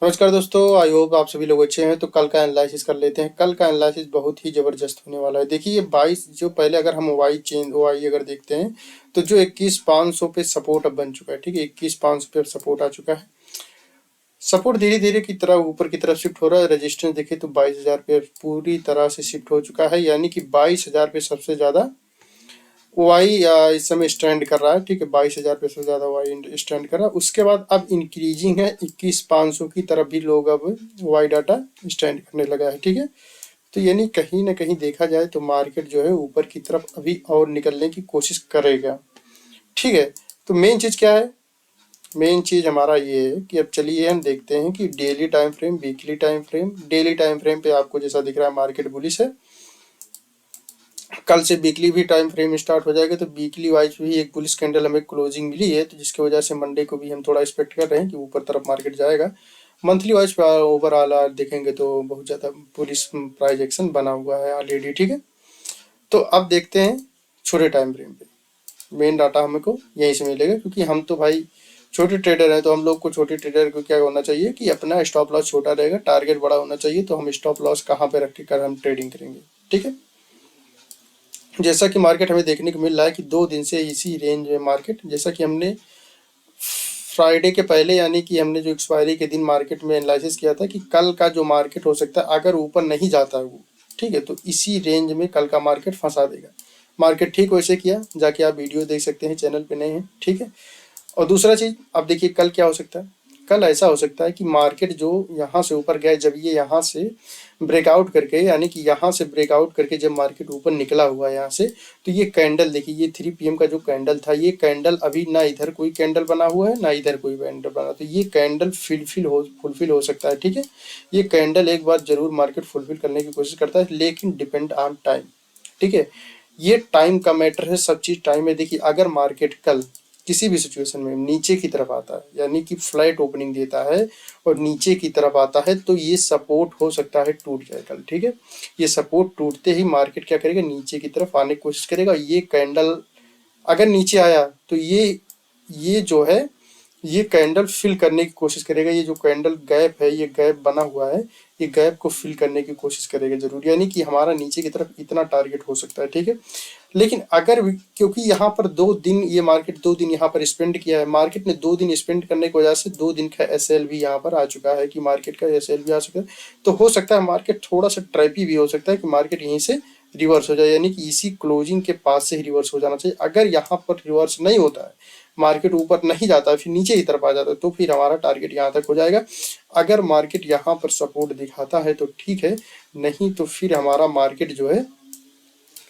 नमस्कार दोस्तों, I hope आप सभी लोग अच्छे हैं। तो कल का एनालिसिस कर लेते हैं। कल का एनालिसिस बहुत ही जबरदस्त होने वाला है। देखिए ये 22 जो पहले अगर हम वाई अगर देखते हैं तो जो 21,500 पे सपोर्ट अब बन चुका है। ठीक है, 21,500 पे सपोर्ट आ चुका है। सपोर्ट धीरे धीरे की तरह ऊपर की तरफ शिफ्ट हो रहा है। रेजिस्टेंस देखे तो 22,000 पे पूरी तरह से शिफ्ट हो चुका है, यानी कि 22,000 पे सबसे ज्यादा वाई इस समय स्टैंड कर रहा है। ठीक है, 22,000 पे सबसे ज्यादा वाई स्टैंड कर रहा है। उसके बाद अब इंक्रीजिंग है, 21,500 की तरफ भी लोग अब वाई डाटा स्टैंड करने लगा है। ठीक है, तो यानी कहीं ना कहीं देखा जाए तो मार्केट जो है ऊपर की तरफ अभी और निकलने की कोशिश करेगा। ठीक है, तो मेन चीज क्या है? मेन चीज हमारा ये है कि अब चलिए हम देखते हैं कि daily time frame, weekly time frame. Daily time frame पे आपको जैसा दिख रहा है मार्केट बुलिश है। कल से वीकली भी टाइम फ्रेम स्टार्ट हो जाएगा, तो वीकली वाइज भी एक बुलिश कैंडल हमें क्लोजिंग मिली है, तो जिसकी वजह से मंडे को भी हम थोड़ा एक्सपेक्ट कर रहे हैं कि ऊपर तरफ मार्केट जाएगा। मंथली वाइज ओवरऑल देखेंगे तो बहुत ज़्यादा बुलिश प्राइस एक्शन बना हुआ है ऑलरेडी। ठीक है, तो अब देखते हैं छोटे टाइम फ्रेम पे। मेन डाटा हमको यहीं से मिलेगा, क्योंकि हम तो भाई छोटे ट्रेडर हैं, तो हम लोग को छोटे ट्रेडर को क्या होना चाहिए कि अपना स्टॉप लॉस छोटा रहेगा, टारगेट बड़ा होना चाहिए। तो हम स्टॉप लॉस कहाँ पे रख के कर हम ट्रेडिंग करेंगे। ठीक है, जैसा कि मार्केट हमें देखने को मिल रहा है कि 2 दिन से इसी रेंज में मार्केट, जैसा कि हमने फ्राइडे के पहले यानी कि हमने जो एक्सपायरी के दिन मार्केट में एनालिसिस किया था कि कल का जो मार्केट हो सकता है अगर ऊपर नहीं जाता है वो, ठीक है, तो इसी रेंज में कल का मार्केट फंसा देगा। मार्केट ठीक वैसे किया, जाके आप वीडियो देख सकते हैं, चैनल पे नए हैं। ठीक है, और दूसरा चीज अब देखिए कल क्या हो सकता है। कल ऐसा हो सकता है कि मार्केट जो यहाँ से ऊपर गया, जब ये यहाँ से ब्रेकआउट करके, यानी कि यहाँ से ब्रेकआउट करके जब मार्केट ऊपर निकला हुआ है यहाँ से, तो ये कैंडल देखिए, ये 3 PM का जो कैंडल था, ये कैंडल अभी ना इधर कोई कैंडल बना हुआ है ना इधर कोई कैंडल बना, तो ये कैंडल फुलफिल हो सकता है। ठीक है, ये कैंडल एक बार जरूर मार्केट फुलफिल करने की कोशिश करता है, लेकिन डिपेंड ऑन टाइम। ठीक है, ये टाइम का मैटर है, सब चीज टाइम में। देखिए अगर मार्केट कल किसी भी सिचुएशन में नीचे की तरफ आता है, यानी कि फ्लैट ओपनिंग देता है और नीचे की तरफ आता है, तो ये सपोर्ट हो सकता है टूट जाए कल। ठीक है, ये सपोर्ट टूटते ही मार्केट क्या करेगा, नीचे की तरफ आने की कोशिश करेगा। ये कैंडल अगर नीचे आया तो ये जो है ये कैंडल फिल करने की कोशिश करेगा। ये जो कैंडल गैप है, ये गैप बना हुआ है, ये गैप को फिल करने की कोशिश करेगा जरूर, यानी कि हमारा नीचे की तरफ इतना टारगेट हो सकता है। ठीक है, लेकिन अगर क्योंकि यहाँ पर 2 दिन ये मार्केट 2 दिन यहाँ पर स्पेंड किया है, मार्केट ने 2 दिन स्पेंड करने की वजह से 2 दिन का एसएल भी यहाँ पर आ चुका है कि मार्केट का एसएल भी आ चुका है। तो हो सकता है मार्केट थोड़ा सा ट्रैपी भी हो सकता है कि मार्केट यहीं से रिवर्स हो जाए, यानी कि इसी क्लोजिंग के पास से ही रिवर्स हो जाना चाहिए। अगर यहाँ पर रिवर्स नहीं होता है, मार्केट ऊपर नहीं जाता है, फिर नीचे की तरफ आ जाता है, तो फिर हमारा टारगेट यहाँ तक हो जाएगा। अगर मार्केट यहाँ पर सपोर्ट दिखाता है तो ठीक है, नहीं तो फिर हमारा मार्केट जो है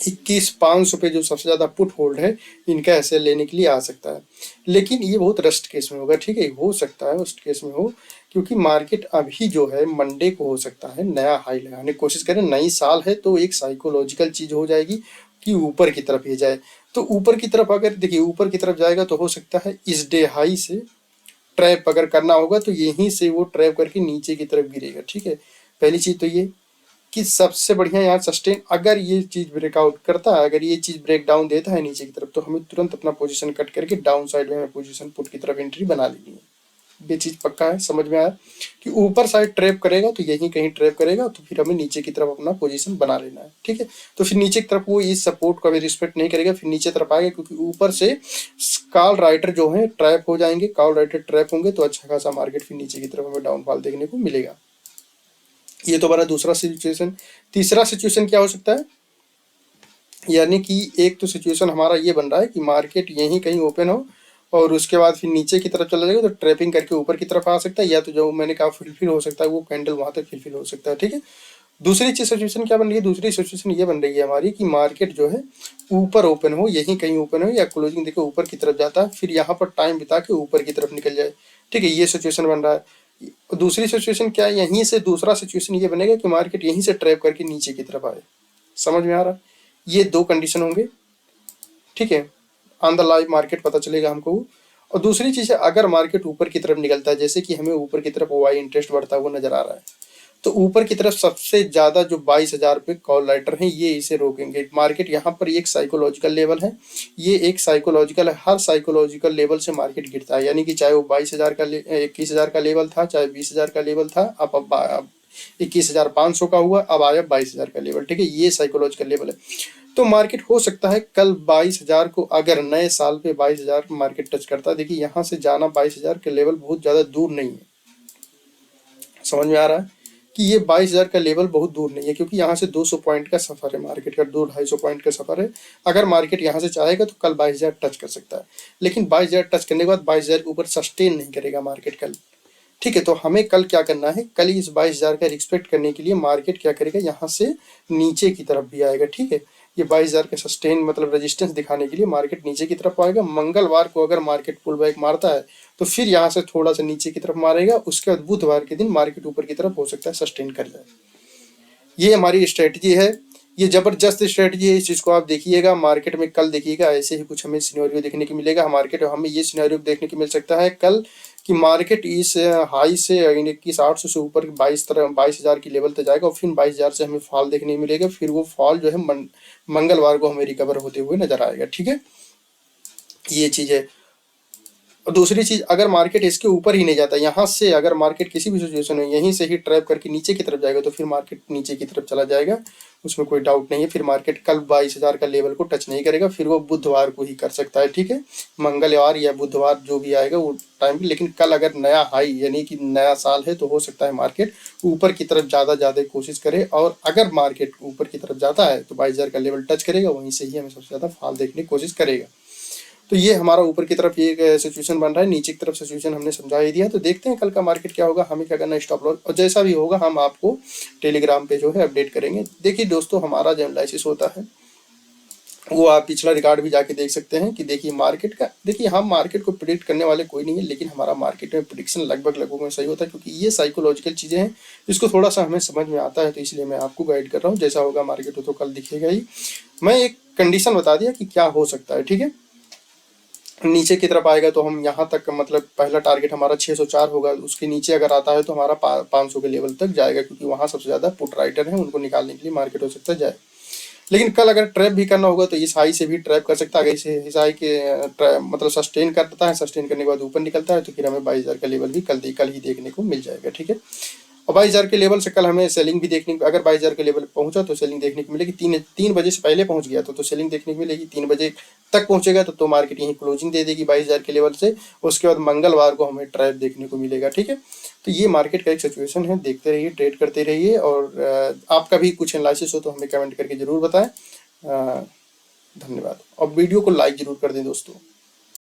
21,500 पे जो सबसे ज्यादा पुट होल्ड है, इनका ऐसे लेने के लिए आ सकता है। लेकिन ये बहुत रस्ट केस में होगा। ठीक है, हो सकता है वर्स्ट केस में हो, क्योंकि मार्केट अभी जो है मंडे को हो सकता है नया हाई लगाने की कोशिश करें। नई साल है तो एक साइकोलॉजिकल चीज हो जाएगी कि ऊपर की तरफ ये जाए। तो ऊपर की तरफ अगर देखिए ऊपर की तरफ जाएगा तो हो सकता है इस डे हाई से ट्रैप अगर करना होगा तो यहीं से वो ट्रैप करके नीचे की तरफ गिरेगा। ठीक है, पहली चीज तो ये कि सबसे बढ़िया यहाँ सस्टेन, अगर ये चीज ब्रेकआउट करता है, अगर ये चीज ब्रेक डाउन देता है नीचे की तरफ, तो हमें तुरंत अपना पोजीशन कट करके डाउन साइड में हमें पोजीशन पुट की तरफ एंट्री बना लेनी है। ये चीज पक्का है, समझ में आया कि ऊपर साइड ट्रैप करेगा तो यहीं कहीं ट्रैप करेगा, तो फिर हमें नीचे की तरफ अपना पोजीशन बना लेना है। ठीक है, तो फिर नीचे की तरफ वो इस सपोर्ट को भी रिस्पेक्ट नहीं करेगा, फिर नीचे तरफ आएगा, क्योंकि ऊपर से कॉल राइटर जो है ट्रैप हो जाएंगे, कॉल राइटर ट्रैप होंगे, तो अच्छा खासा मार्केट फिर नीचे की तरफ हमें डाउनफॉल देखने को मिलेगा। ये तो हमारा दूसरा सिचुएशन। तीसरा सिचुएशन क्या हो सकता है, यानी कि एक तो सिचुएशन हमारा ये बन रहा है कि मार्केट यहीं कहीं ओपन हो और उसके बाद फिर नीचे की तरफ चला जाएगा, तो ट्रैपिंग करके ऊपर की तरफ आ सकता है, या तो जो मैंने कहा फुलफिल हो सकता है वो कैंडल वहां तक फुलफिल हो सकता है। ठीक है, दूसरी चीज सिचुएशन क्या बन रही है, दूसरी सिचुएशन ये बन रही है हमारी कि मार्केट जो है ऊपर ओपन हो, यहीं कहीं ओपन हो, या क्लोजिंग देके ऊपर की तरफ जाता है, फिर यहाँ पर टाइम बिता के ऊपर की तरफ निकल जाए। ठीक है, ये सिचुएशन बन रहा है। दूसरी सिचुएशन क्या है, यहीं से दूसरा सिचुएशन ये बनेगा कि मार्केट यहीं से ट्रैप करके नीचे की तरफ आए। समझ में आ रहा है, ये दो कंडीशन होंगे। ठीक है, ऑन द लाइव मार्केट पता चलेगा हमको। और दूसरी चीज है, अगर मार्केट ऊपर की तरफ निकलता है, जैसे कि हमें ऊपर की तरफ वाई इंटरेस्ट बढ़ता हुआ नजर आ रहा है, तो ऊपर की तरफ सबसे ज्यादा जो 22,000 पे कॉल राइटर हैं ये इसे रोकेंगे। मार्केट यहाँ पर एक साइकोलॉजिकल लेवल है, ये एक साइकोलॉजिकल है, हर साइकोलॉजिकल लेवल से मार्केट गिरता है, यानी कि चाहे वो 22,000 का 21,000 का लेवल था, चाहे 20,000 का लेवल था, अब 21,500 का हुआ, अब आया 22,000 का लेवल। ठीक है, ये साइकोलॉजिकल लेवल है। तो मार्केट हो सकता है कल 22,000 को, अगर नए साल पे 22,000 मार्केट टच करता है, देखिए यहाँ से जाना 22,000 के लेवल बहुत ज्यादा दूर नहीं है। समझ में आ रहा है कि ये 22,000 का लेवल बहुत दूर नहीं है, क्योंकि यहाँ से 200 पॉइंट का सफर है मार्केट का, 200-250 पॉइंट का सफर है। अगर मार्केट यहाँ से चाहेगा तो कल 22,000 टच कर सकता है, लेकिन 22,000 टच करने के बाद 22,000 के ऊपर सस्टेन नहीं करेगा मार्केट कल। ठीक है, तो हमें कल क्या करना है, कल इस 22,000 का रिस्पेक्ट करने के लिए मार्केट क्या करेगा, यहाँ से नीचे की तरफ भी आएगा। ठीक है, ये 22,000 का सस्टेन मतलब रेजिस्टेंस दिखाने के लिए मार्केट नीचे की तरफ आएगा। मंगलवार को अगर मार्केट पुल बैक मारता है तो फिर यहाँ से थोड़ा सा नीचे की तरफ मारेगा, उसके बाद बुधवार के दिन मार्केट ऊपर की तरफ हो सकता है सस्टेन कर जाए। ये हमारी स्ट्रेटजी है, ये जबरदस्त स्ट्रेटजी है, इस चीज को आप देखिएगा। मार्केट में कल देखिएगा ऐसे ही कुछ हमें सिनेरियो देखने को मिलेगा। मार्केट हमें ये सिनेरियो देखने को मिल सकता है कल कि मार्केट इस हाई से 21,800 से ऊपर 22,000 की लेवल तक जाएगा, और फिर 22,000 से हमें फॉल देखने को मिलेगा। फिर वो फॉल जो है मंगलवार को हमें रिकवर होते हुए नजर आएगा। ठीक है, ये चीज है। और दूसरी चीज, अगर मार्केट इसके ऊपर ही नहीं जाता, यहाँ से अगर मार्केट किसी भी सिचुएशन में यहीं से ही ट्रैप करके नीचे की तरफ जाएगा, तो फिर मार्केट नीचे की तरफ चला जाएगा, उसमें कोई डाउट नहीं है। फिर मार्केट कल 22,000 का लेवल को टच नहीं करेगा, फिर वो बुधवार को ही कर सकता है। ठीक है, मंगलवार या बुधवार जो भी आएगा वो टाइम पे। लेकिन कल अगर नया हाई यानी कि नया साल है, तो हो सकता है मार्केट ऊपर की तरफ ज्यादा कोशिश करे, और अगर मार्केट ऊपर की तरफ जाता है तो 22,000 का लेवल टच करेगा, वहीं से ही हमें सबसे ज्यादा फॉल देखने की कोशिश करेगा। तो ये हमारा ऊपर की तरफ ये सिचुएशन बन रहा है, नीचे की तरफ सिचुएशन हमने समझा ही दिया। तो देखते हैं कल का मार्केट क्या होगा, हमें क्या करना है, स्टॉप लॉस, और जैसा भी होगा हम आपको टेलीग्राम पे जो है अपडेट करेंगे। देखिए दोस्तों, हमारा जो एनालिसिस होता है वो आप पिछला रिकॉर्ड भी जाके देख सकते हैं कि देखिए मार्केट का, देखिए हम मार्केट को प्रिडिक्ट करने वाले कोई नहीं है, लेकिन हमारा मार्केट में प्रिडिक्शन लगभग में सही होता है, क्योंकि ये साइकोलॉजिकल चीजें हैं, इसको थोड़ा सा हमें समझ में आता है, तो इसलिए मैं आपको गाइड कर रहा हूँ। जैसा होगा मार्केट तो कल दिखेगा ही। मैं एक कंडीशन बता दिया कि क्या हो सकता है। ठीक है, नीचे की तरफ आएगा तो हम यहाँ तक, मतलब पहला टारगेट हमारा 604 होगा, उसके नीचे अगर आता है तो हमारा 500 के लेवल तक जाएगा, क्योंकि वहां सबसे ज्यादा पुट राइटर है, उनको निकालने के लिए मार्केट हो सकता है जाए। लेकिन कल अगर ट्रैप भी करना होगा तो इस हाई से भी ट्रैप कर सकता है। अगर इस हाई के मतलब सस्टेन करता है, सस्टेन करने के बाद ऊपर निकलता है, तो फिर हमें 22,000 का लेवल भी कल ही देखने को मिल जाएगा। ठीक है, और 22,000 के लेवल से कल हमें सेलिंग भी देखने को, अगर 22,000 के लेवल पहुंचा तो सेलिंग देखने को मिलेगी। 3 बजे से पहले पहुंच गया तो सेलिंग देखने को मिलेगी। 3 बजे तक पहुंचेगा तो मार्केट यहीं क्लोजिंग दे देगी 22,000 के लेवल से। उसके बाद मंगलवार को हमें ट्रैप देखने को मिलेगा। ठीक है, तो ये मार्केट का एक सिचुएशन है, देखते रहिए, ट्रेड करते रहिए, और आपका भी कुछ एनालिसिस हो तो हमें कमेंट करके जरूर बताएं। धन्यवाद, और वीडियो को लाइक जरूर कर दें दोस्तों।